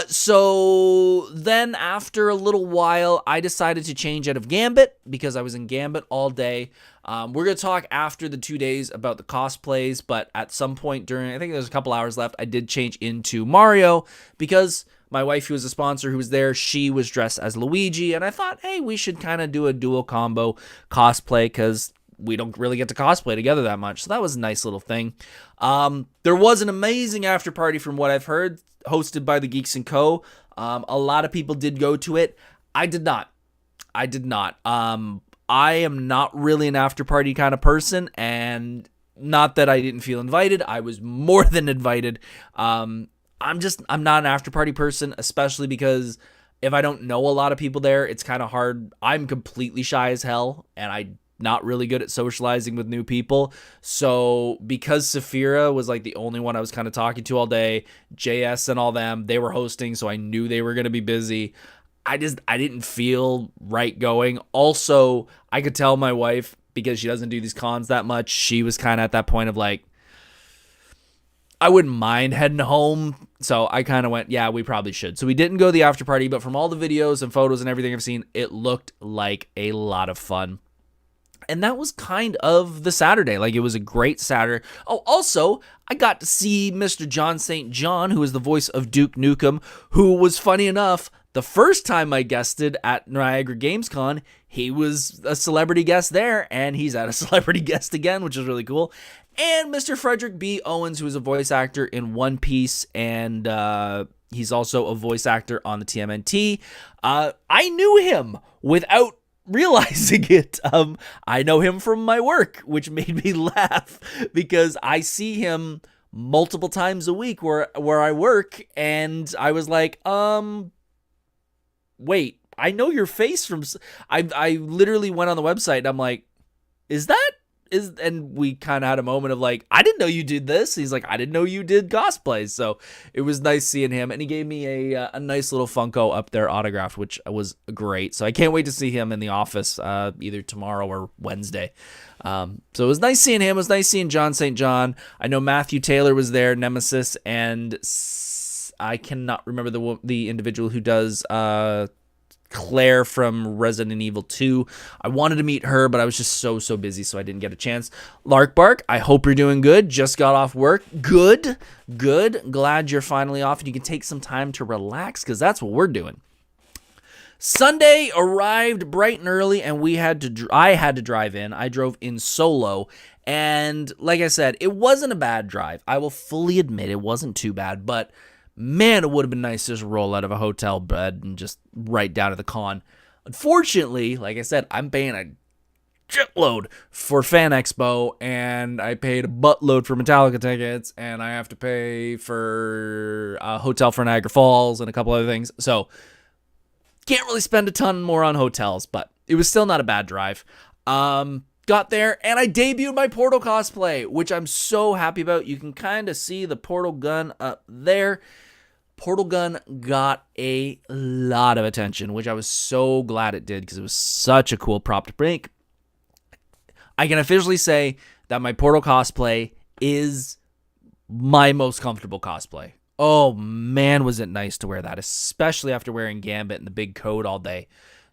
So then after a little while, I decided to change out of Gambit because I was in Gambit all day. We're going to talk after the 2 days about the cosplays, but at some point I think there's a couple hours left, I did change into Mario because my wife, who was a sponsor who was there, she was dressed as Luigi, and I thought, hey, we should kind of do a dual combo cosplay because we don't really get to cosplay together that much. So that was a nice little thing. There was an amazing after party from what I've heard, hosted by the Geeks & Co. A lot of people did go to it. I did not. I am not really an after party kind of person, and not that I didn't feel invited. I was more than invited. I'm not an after party person, especially because if I don't know a lot of people there, it's kind of hard. I'm completely shy as hell, and I'm not really good at socializing with new people. So because Saphira was like the only one I was kind of talking to all day, JS and all them, they were hosting, so I knew they were going to be busy. I didn't feel right going. Also, I could tell my wife, because she doesn't do these cons that much, she was kind of at that point of like, I wouldn't mind heading home. So I kind of went, yeah, we probably should. So we didn't go to the after party, but from all the videos and photos and everything I've seen, it looked like a lot of fun. And that was kind of the Saturday. Like, it was a great Saturday. Oh, also, I got to see Mr. John St. John, who is the voice of Duke Nukem, who was, funny enough, the first time I guested at Niagara Gamescom, he was a celebrity guest there, and he's at a celebrity guest again, which is really cool. And Mr. Frederick B. Owens, who is a voice actor in One Piece, and he's also a voice actor on the TMNT. I knew him without realizing it. I know him from my work, which made me laugh because I see him multiple times a week where I work, and I was like, wait, I know your face from. I literally went on the website and I'm like, and we kind of had a moment of like, I didn't know you did this. He's like, I didn't know you did cosplays. So it was nice seeing him, and he gave me a nice little Funko up there autographed, which was great. So I can't wait to see him in the office either tomorrow or Wednesday. So it was nice seeing him. It was nice seeing John St. John. I know Matthew Taylor was there, Nemesis, and I cannot remember the individual who does Claire from Resident Evil 2. I wanted to meet her, but I was just so busy, so I didn't get a chance. Lark Bark, I hope you're doing good. Just got off work. Good. Glad you're finally off and you can take some time to relax, because that's what we're doing. Sunday arrived bright and early, and I had to drive in. I drove in solo, and like I said, it wasn't a bad drive. I will fully admit it wasn't too bad, but man, it would have been nice to just roll out of a hotel bed and just right down to the con. Unfortunately, like I said, I'm paying a shitload for Fan Expo, and I paid a buttload for Metallica tickets, and I have to pay for a hotel for Niagara Falls and a couple other things. So can't really spend a ton more on hotels, but it was still not a bad drive. Got there, and I debuted my Portal cosplay, which I'm so happy about. You can kind of see the Portal gun up there. Portal gun got a lot of attention, which I was so glad it did, because it was such a cool prop to make. I can officially say that my Portal cosplay is my most comfortable cosplay. Oh man, was it nice to wear that, especially after wearing Gambit and the big coat all day.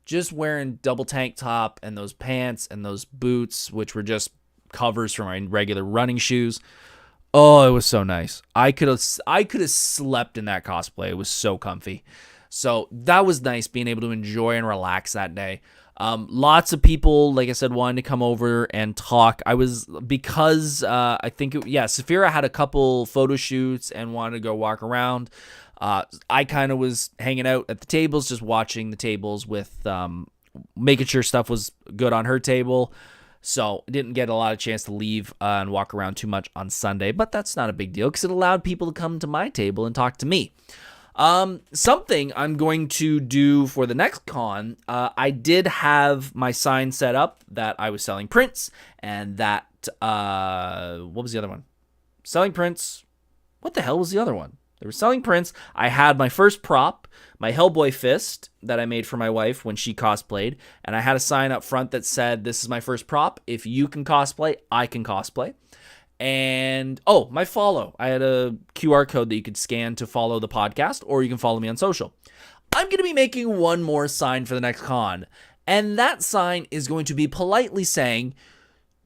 Just wearing double tank top and those pants and those boots, which were just covers for my regular running shoes. Oh, it was so nice. I could have slept in that cosplay. It was so comfy. So that was nice, being able to enjoy and relax that day. Lots of people, like I said, wanted to come over and talk. Saphira had a couple photo shoots and wanted to go walk around. I kind of was hanging out at the tables, just watching the tables with making sure stuff was good on her table. So didn't get a lot of chance to leave and walk around too much on Sunday, but that's not a big deal because it allowed people to come to my table and talk to me. Something I'm going to do for the next con, I did have my sign set up that I was selling prints, and that, what was the other one? Selling prints. What the hell was the other one? They were selling prints. I had my first prop, my Hellboy fist that I made for my wife when she cosplayed, and I had a sign up front that said, "This is my first prop. If you can cosplay, I can cosplay." And, my follow. I had a QR code that you could scan to follow the podcast, or you can follow me on social. I'm going to be making one more sign for the next con, and that sign is going to be politely saying,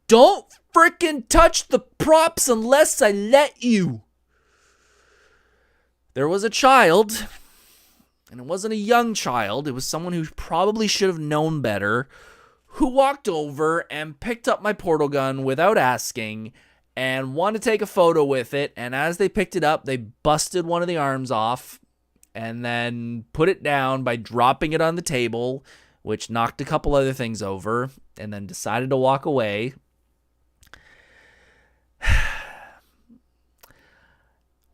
"Don't frickin' touch the props unless I let you." There was a child, and it wasn't a young child, it was someone who probably should have known better, who walked over and picked up my portal gun without asking and wanted to take a photo with it, and as they picked it up, they busted one of the arms off and then put it down by dropping it on the table, which knocked a couple other things over, and then decided to walk away.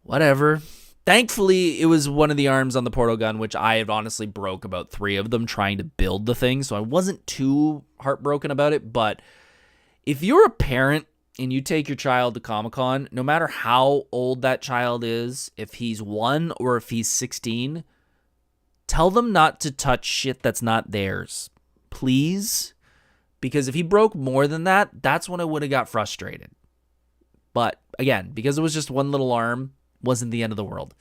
Whatever. Thankfully, it was one of the arms on the portal gun, which I have honestly broke about 3 of them trying to build the thing, so I wasn't too heartbroken about it. But if you're a parent and you take your child to Comic-Con, no matter how old that child is, if he's 1 or if he's 16, tell them not to touch shit that's not theirs. Please? Because if he broke more than that, that's when I would have got frustrated. But again, because it was just one little arm, wasn't the end of the world.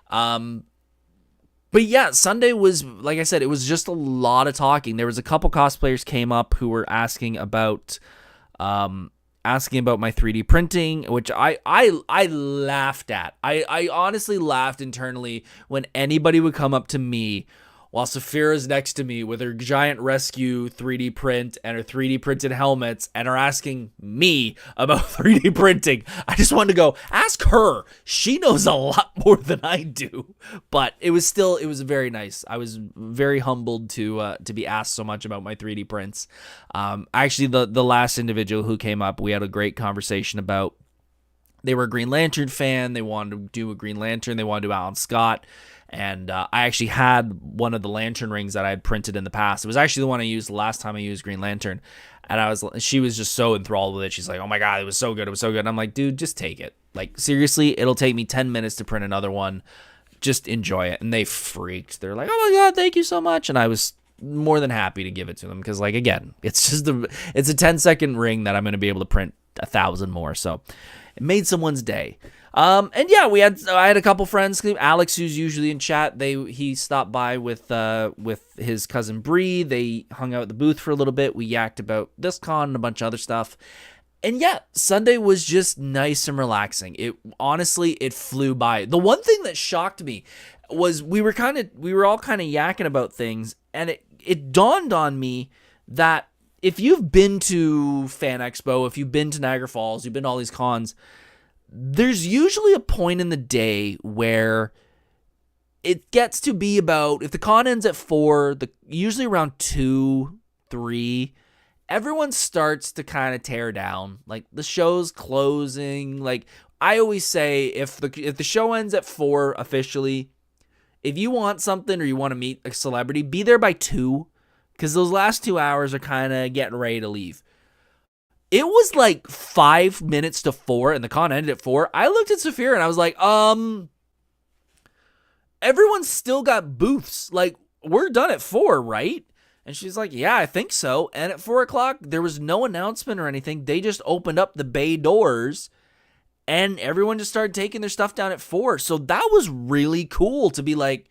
But yeah, Sunday was, like I said, it was just a lot of talking. There was a couple cosplayers came up who were asking about my 3D printing, which I laughed at. I honestly laughed internally when anybody would come up to me while Saphira's next to me with her giant rescue 3D print and her 3D printed helmets and are asking me about 3D printing. I just wanted to go, ask her. She knows a lot more than I do. But it was very nice. I was very humbled to be asked so much about my 3D prints. Actually, the last individual who came up, we had a great conversation about, they were a Green Lantern fan. They wanted to do a Green Lantern. They wanted to do Alan Scott. And I actually had one of the lantern rings that I had printed in the past. It was actually the one I used the last time I used Green Lantern. And she was just so enthralled with it. She's like, oh my God, it was so good. It was so good. And I'm like, dude, just take it. Like, seriously, it'll take me 10 minutes to print another one. Just enjoy it. And they freaked. They're like, oh my God, thank you so much. And I was more than happy to give it to them. Because, like, again, it's a 10-second ring that I'm going to be able to print 1,000 more. So it made someone's day. And yeah, I had a couple friends. Alex, who's usually in chat, he stopped by with his cousin Bree. They hung out at the booth for a little bit. We yacked about this con and a bunch of other stuff. And yeah, Sunday was just nice and relaxing. It flew by. The one thing that shocked me was we were all kind of yakking about things, and it dawned on me that if you've been to Fan Expo, if you've been to Niagara Falls, you've been to all these cons, there's usually a point in the day where it gets to be about, if the con ends at 4, usually around 2, 3, everyone starts to kind of tear down. Like, the show's closing. Like, I always say, if the show ends at 4 officially, if you want something or you want to meet a celebrity, be there by 2, because those last 2 hours are kind of getting ready to leave. It was like 5 minutes to 4, and the con ended at 4. I looked at Saphira, and I was like, everyone's still got booths. Like, we're done at 4, right? And she's like, yeah, I think so. And at 4 o'clock, there was no announcement or anything. They just opened up the bay doors, and everyone just started taking their stuff down at 4. So that was really cool to be like,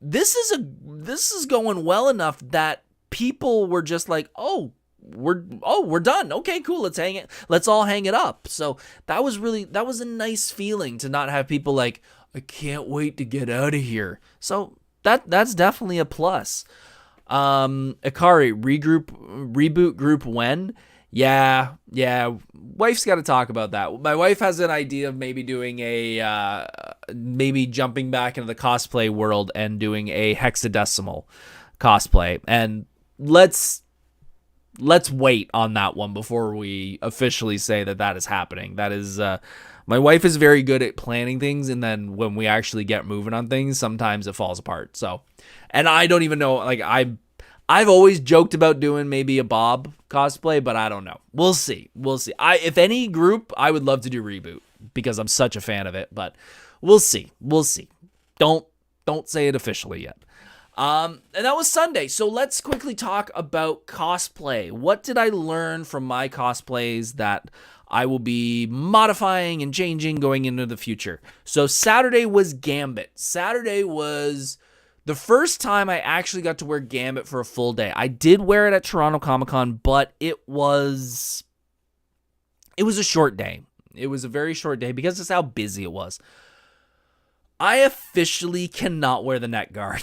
this is going well enough that people were just like, we're done. Okay, cool. Let's all hang it up. So that was a nice feeling to not have people like, I can't wait to get out of here. So that's definitely a plus. Akari, reboot group when? Yeah. Wife's got to talk about that. My wife has an idea of maybe doing maybe jumping back into the cosplay world and doing a hexadecimal cosplay. And let's wait on that one before we officially say that is happening. That is, my wife is very good at planning things, and then when we actually get moving on things, sometimes it falls apart. So, and I don't even know, like, I've always joked about doing maybe a Bob cosplay, but I don't know. We'll see. If any group, I would love to do Reboot because I'm such a fan of it, but we'll see. Don't say it officially yet. And that was Sunday. So let's quickly talk about cosplay. What did I learn from my cosplays that I will be modifying and changing going into the future? So Saturday was Gambit. Saturday was the first time I actually got to wear Gambit for a full day. I did wear it at Toronto Comic-Con, but it was a short day. It was a very short day because that's how busy it was. I officially cannot wear the neck guard.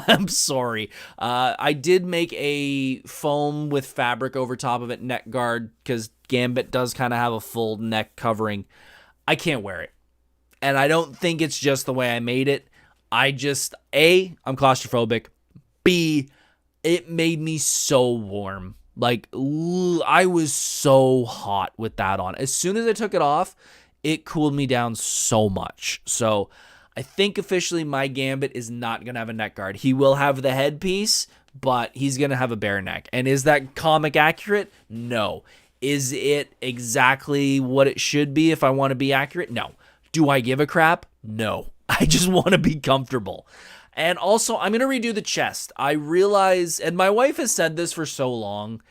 I'm sorry. I did make a foam with fabric over top of it neck guard because Gambit does kind of have a full neck covering. I can't wear it. And I don't think it's just the way I made it. I'm claustrophobic. B, it made me so warm. Like, I was so hot with that on. As soon as I took it off, it cooled me down so much. So I think officially my Gambit is not going to have a neck guard. He will have the headpiece, but he's going to have a bare neck. And is that comic accurate? No. Is it exactly what it should be if I want to be accurate? No. Do I give a crap? No. I just want to be comfortable. And also, I'm going to redo the chest. I realize, and my wife has said this for so long,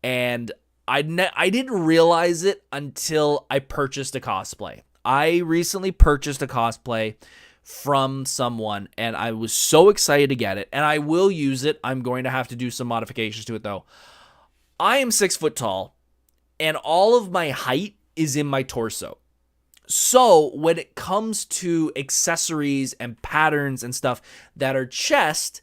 and I didn't realize it until I purchased a cosplay. I recently purchased a cosplay from someone, and I was so excited to get it, and I will use it. I'm going to have to do some modifications to it, though. I am 6 foot tall, and all of my height is in my torso. So when it comes to accessories and patterns and stuff that are chest,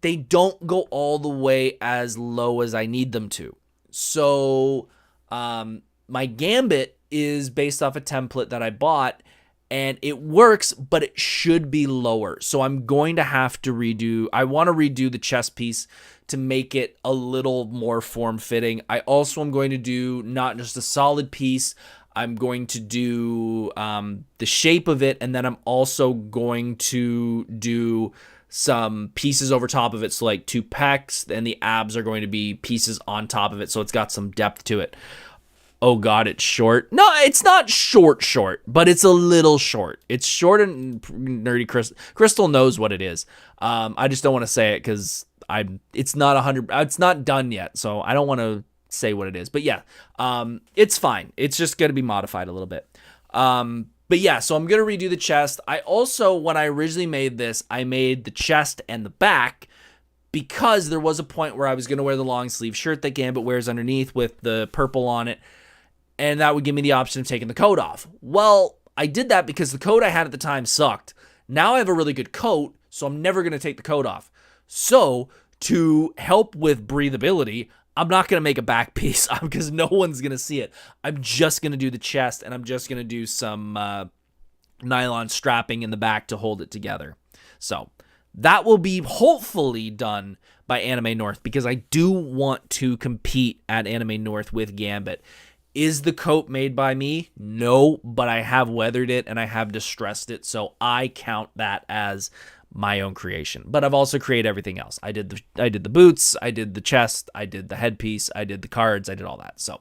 they don't go all the way as low as I need them to. So my gambit is based off a template that I bought, and it works, but it should be lower. So I'm going to have to I want to redo the chest piece to make it a little more form-fitting. I also am going to do not just a solid piece, I'm going to do the shape of it, and then I'm also going to do some pieces over top of it. So like 2 pecs, and the abs are going to be pieces on top of it, so it's got some depth to it. Oh God, it's short. No, it's not short, but it's a little short. It's short, and nerdy Crystal knows what it is. I just don't want to say it because it's not 100. It's not done yet, so I don't want to say what it is. But yeah, it's fine. It's just going to be modified a little bit. But yeah, so I'm going to redo the chest. I also, when I originally made this, I made the chest and the back because there was a point where I was going to wear the long sleeve shirt that Gambit wears underneath with the purple on it. And that would give me the option of taking the coat off. Well, I did that because the coat I had at the time sucked. Now I have a really good coat, so I'm never going to take the coat off. So to help with breathability, I'm not going to make a back piece because no one's going to see it. I'm just going to do the chest, and I'm just going to do some nylon strapping in the back to hold it together. So that will be hopefully done by Anime North because I do want to compete at Anime North with Gambit. Is the coat made by me? No, but I have weathered it and I have distressed it, so I count that as my own creation. But I've also created everything else. I did the boots, I did the chest, I did the headpiece, I did the cards, I did all that. So,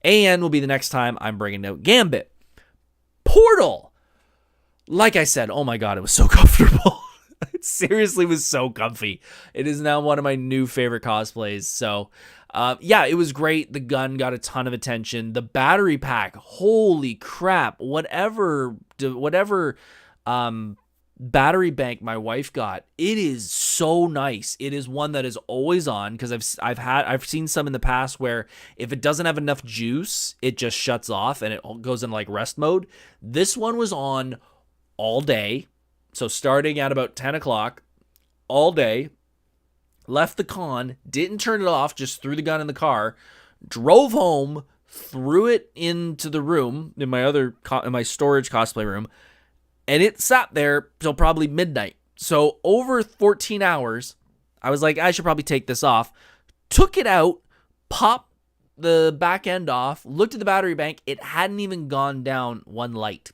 and will be the next time I'm bringing out Gambit. Portal. Like I said, oh my God, it was so comfortable. It seriously was so comfy. It is now one of my new favorite cosplays. So, yeah, it was great. The gun got a ton of attention. The battery pack, holy crap! Whatever battery bank my wife got, it is so nice. It is one that is always on because I've seen some in the past where if it doesn't have enough juice, it just shuts off and it goes in like rest mode. This one was on all day. So starting at about 10 o'clock, all day, left the con, didn't turn it off, just threw the gun in the car, drove home, threw it into the room, in my storage cosplay room, and it sat there till probably midnight. So over 14 hours, I was like, I should probably take this off. Took it out, popped the back end off, looked at the battery bank, it hadn't even gone down one light.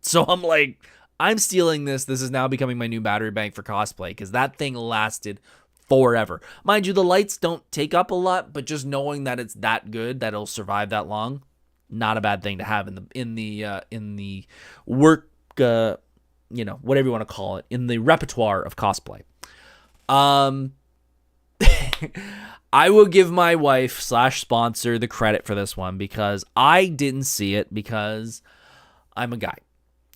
So I'm like, I'm stealing this. This is now becoming my new battery bank for cosplay because that thing lasted forever. Mind you, the lights don't take up a lot, but just knowing that it's that good, that it'll survive that long, not a bad thing to have in the work, whatever you want to call it, in the repertoire of cosplay. I will give my wife / sponsor the credit for this one because I didn't see it because I'm a guy.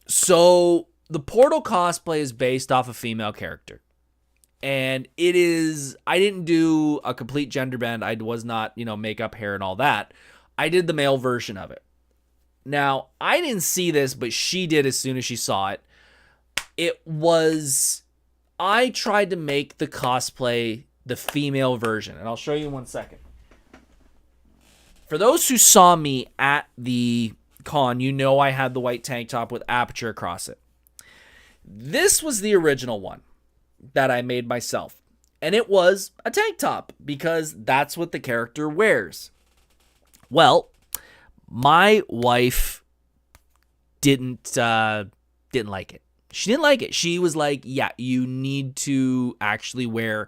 So the Portal cosplay is based off a female character. And I didn't do a complete gender bend. I was not, makeup, hair, and all that. I did the male version of it. Now, I didn't see this, but she did as soon as she saw it. I tried to make the cosplay the female version, and I'll show you in 1 second. For those who saw me at the con, I had the white tank top with aperture across it. This was the original one that I made myself. And it was a tank top because that's what the character wears. Well, my wife didn't like it. She didn't like it. She was like, yeah, you need to actually wear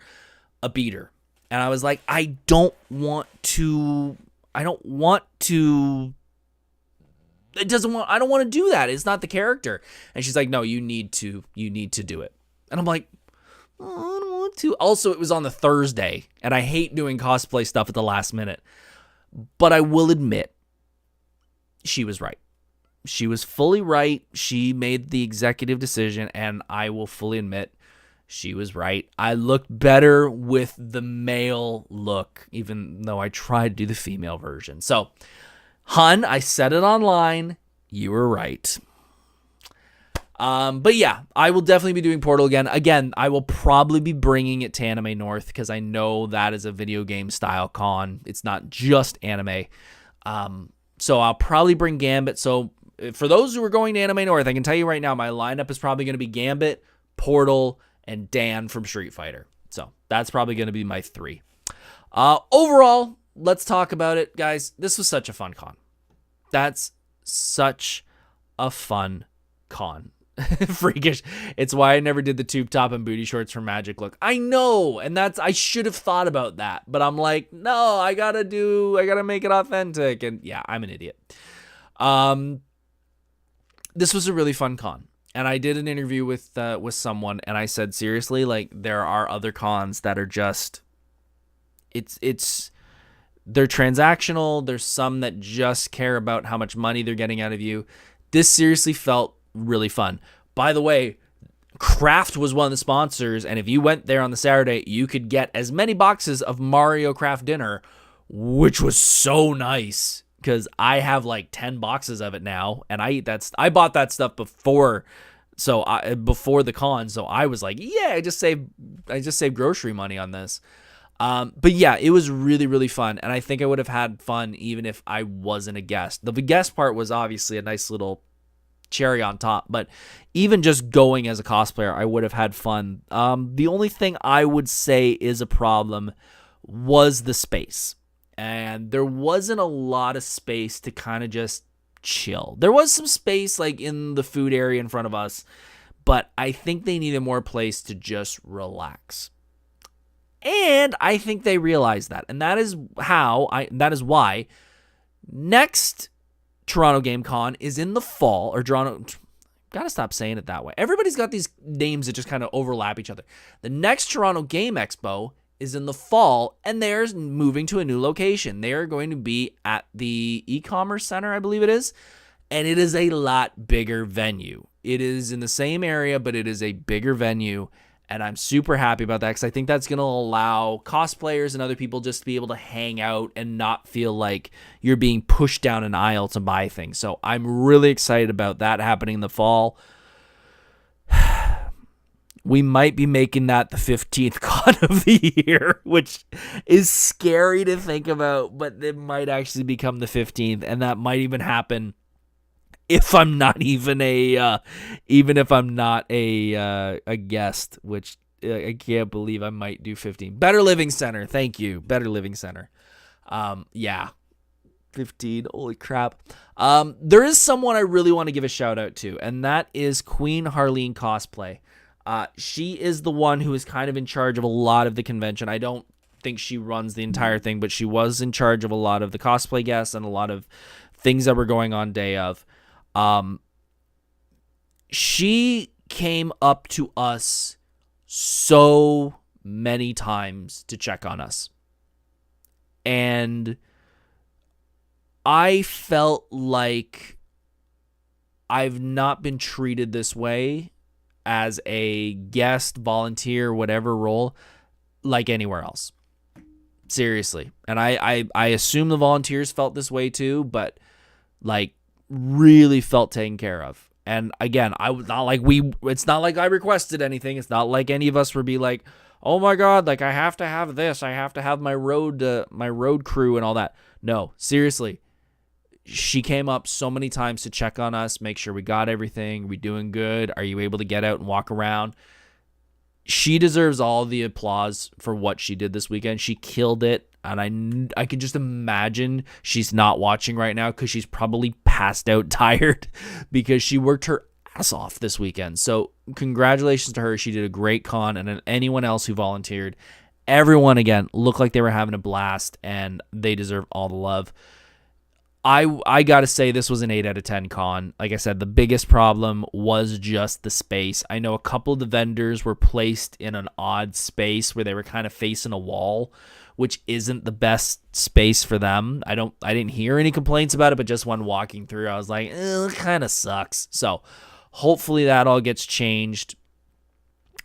a beater. And I was like, I don't want to I don't want to do that. It's not the character. And she's like, no, you need to do it. And I'm like, oh, I don't want to. Also, it was on the Thursday, and I hate doing cosplay stuff at the last minute. But I will admit, she was right. She was fully right. She made the executive decision, and I will fully admit she was right. I looked better with the male look, even though I tried to do the female version. So, hun, I said it online. You were right. But yeah, I will definitely be doing Portal again. Again, I will probably be bringing it to Anime North because I know that is a video game style con. It's not just anime. So I'll probably bring Gambit. So for those who are going to Anime North, I can tell you right now, my lineup is probably going to be Gambit, Portal, and Dan from Street Fighter. So that's probably going to be my 3. Overall, let's talk about it, guys. This was such a fun con. That's such a fun con. Freakish. It's why I never did the tube top and booty shorts for Magic look. I know, and I should have thought about that, but I'm like, no, I gotta make it authentic, and yeah, I'm an idiot. This was a really fun con, and I did an interview with someone, and I said, seriously, like, there are other cons that are just, they're transactional. There's some that just care about how much money they're getting out of you. This seriously felt really fun. By the way, Kraft was one of the sponsors, and if you went there on the Saturday, you could get as many boxes of Mario Kraft dinner, which was so nice because I have like 10 boxes of it now, and I eat that. I bought that stuff before the con, so I was like, yeah, I just saved grocery money on this. But yeah, it was really, really fun, and I think I would have had fun even if I wasn't a guest. The guest part was obviously a nice little cherry on top, but even just going as a cosplayer, I would have had fun. The only thing I would say is a problem was the space, and there wasn't a lot of space to kind of just chill. There was some space like in the food area in front of us, but I think they needed more place to just relax. And I think they realized that, and that is why next Toronto Game Con is in the fall, or Toronto. Gotta stop saying it that way. Everybody's got these names that just kind of overlap each other. The next Toronto Game Expo is in the fall, and they're moving to a new location. They are going to be at the e-commerce center, I believe it is, and it is a lot bigger venue. It is in the same area, but it is a bigger venue, and I'm super happy about that because I think that's going to allow cosplayers and other people just to be able to hang out and not feel like you're being pushed down an aisle to buy things. So I'm really excited about that happening in the fall. We might be making that the 15th con of the year, which is scary to think about, but it might actually become the 15th, and that might even happen if I'm not even a guest, which I can't believe I might do 15. Better Living Center. Thank you. Better Living Center. Yeah. 15. Holy crap. There is someone I really want to give a shout out to, and that is Queen Harleen Cosplay. She is the one who is kind of in charge of a lot of the convention. I don't think she runs the entire thing, but she was in charge of a lot of the cosplay guests and a lot of things that were going on day of. She came up to us so many times to check on us. And I felt like I've not been treated this way as a guest, volunteer, whatever role, like anywhere else. Seriously. And I assume the volunteers felt this way too, but like really felt taken care of. And again, it's not like I requested anything. It's not like any of us would be like, oh my God, like I have to have this. I have to have my road crew and all that. No, seriously. She came up so many times to check on us, make sure we got everything. Are we doing good? Are you able to get out and walk around? She deserves all the applause for what she did this weekend. She killed it. And I could just imagine she's not watching right now because she's probably passed out tired because she worked her ass off this weekend. So congratulations to her. She did a great con, and anyone else who volunteered. Everyone, again, looked like they were having a blast, and they deserve all the love. I gotta say this was an 8 out of 10 con. Like I said, the biggest problem was just the space. I know a couple of the vendors were placed in an odd space where they were kind of facing a wall, which isn't the best space for them. I didn't hear any complaints about it, but just when walking through, I was like, it kind of sucks. So hopefully that all gets changed.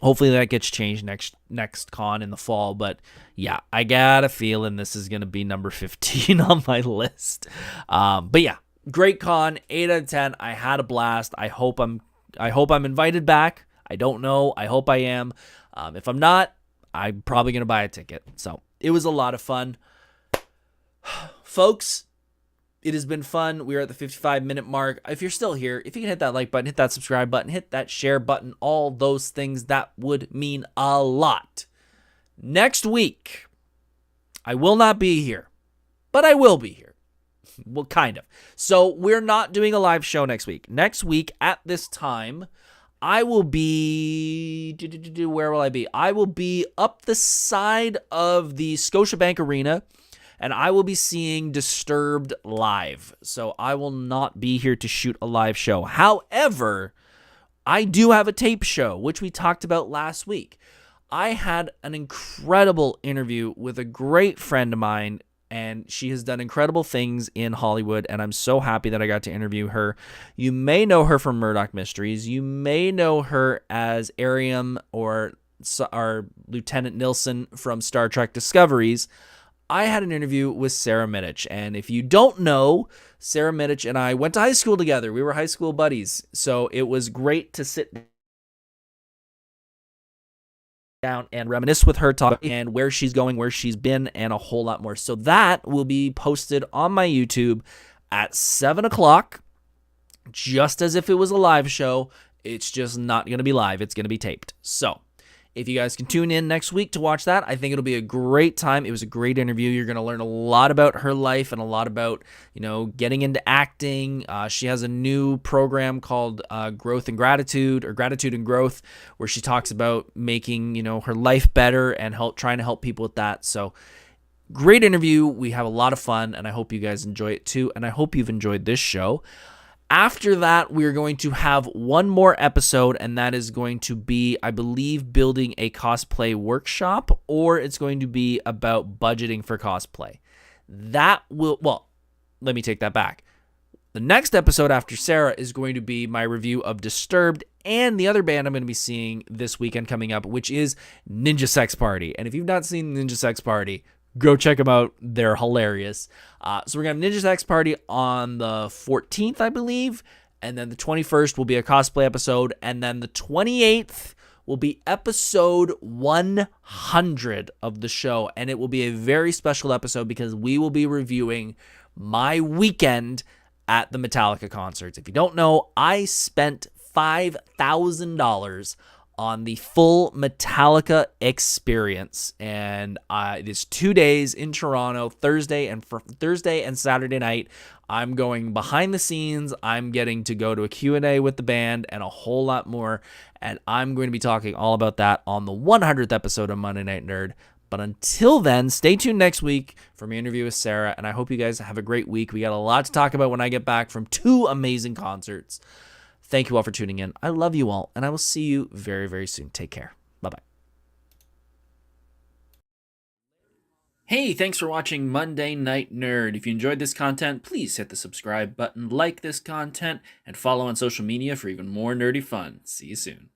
Hopefully that gets changed next con in the fall. But yeah, I got a feeling this is going to be number 15 on my list. But yeah, great con, 8 out of 10. I had a blast. I hope I'm invited back. I don't know. I hope I am. If I'm not, I'm probably going to buy a ticket. So it was a lot of fun. Folks, it has been fun. We are at the 55-minute mark. If you're still here, if you can hit that like button, hit that subscribe button, hit that share button, all those things, that would mean a lot. Next week, I will not be here, but I will be here. Well, kind of. So we're not doing a live show next week. Next week at this time, I will be... Where will I be? I will be up the side of the Scotiabank Arena, and I will be seeing Disturbed live. So I will not be here to shoot a live show. However, I do have a tape show, which we talked about last week. I had an incredible interview with a great friend of mine, and she has done incredible things in Hollywood, and I'm so happy that I got to interview her. You may know her from Murdoch Mysteries. You may know her as Ariam or Lieutenant Nilsson from Star Trek Discoveries. I had an interview with Sarah Mittich, and if you don't know, Sarah Mittich and I went to high school together. We were high school buddies, so it was great to sit down and reminisce with her, talk and where she's going, where she's been, and a whole lot more. So that will be posted on my YouTube at 7 o'clock, just as if it was a live show. It's just not going to be live. It's going to be taped. So if you guys can tune in next week to watch that, I think it'll be a great time. It was a great interview. You're going to learn a lot about her life and a lot about, getting into acting. She has a new program called Growth and Gratitude, or Gratitude and Growth, where she talks about making, her life better and trying to help people with that. So great interview. We have a lot of fun, and I hope you guys enjoy it too. And I hope you've enjoyed this show. After that, we're going to have one more episode, and that is going to be, I believe, building a cosplay workshop, or it's going to be about budgeting for cosplay. Let me take that back. The next episode after Sarah is going to be my review of Disturbed and the other band I'm going to be seeing this weekend coming up, which is Ninja Sex Party. And if you've not seen Ninja Sex Party, go check them out. They're hilarious. So we're going to have Ninja Sex Party on the 14th, I believe. And then the 21st will be a cosplay episode. And then the 28th will be episode 100 of the show. And it will be a very special episode because we will be reviewing my weekend at the Metallica concerts. If you don't know, I spent $5,000 on the full Metallica experience, and it is 2 days in Toronto, Thursday and Saturday night. I'm going behind the scenes. I'm getting to go to a Q&A with the band and a whole lot more, and I'm going to be talking all about that on the 100th episode of Monday Night Nerd. But until then, stay tuned next week for my interview with Sarah, and I hope you guys have a great week. We got a lot to talk about when I get back from 2 amazing concerts. Thank you all for tuning in. I love you all, and I will see you very, very soon. Take care. Bye-bye. Hey, thanks for watching Monday Night Nerd. If you enjoyed this content, please hit the subscribe button, like this content, and follow on social media for even more nerdy fun. See you soon.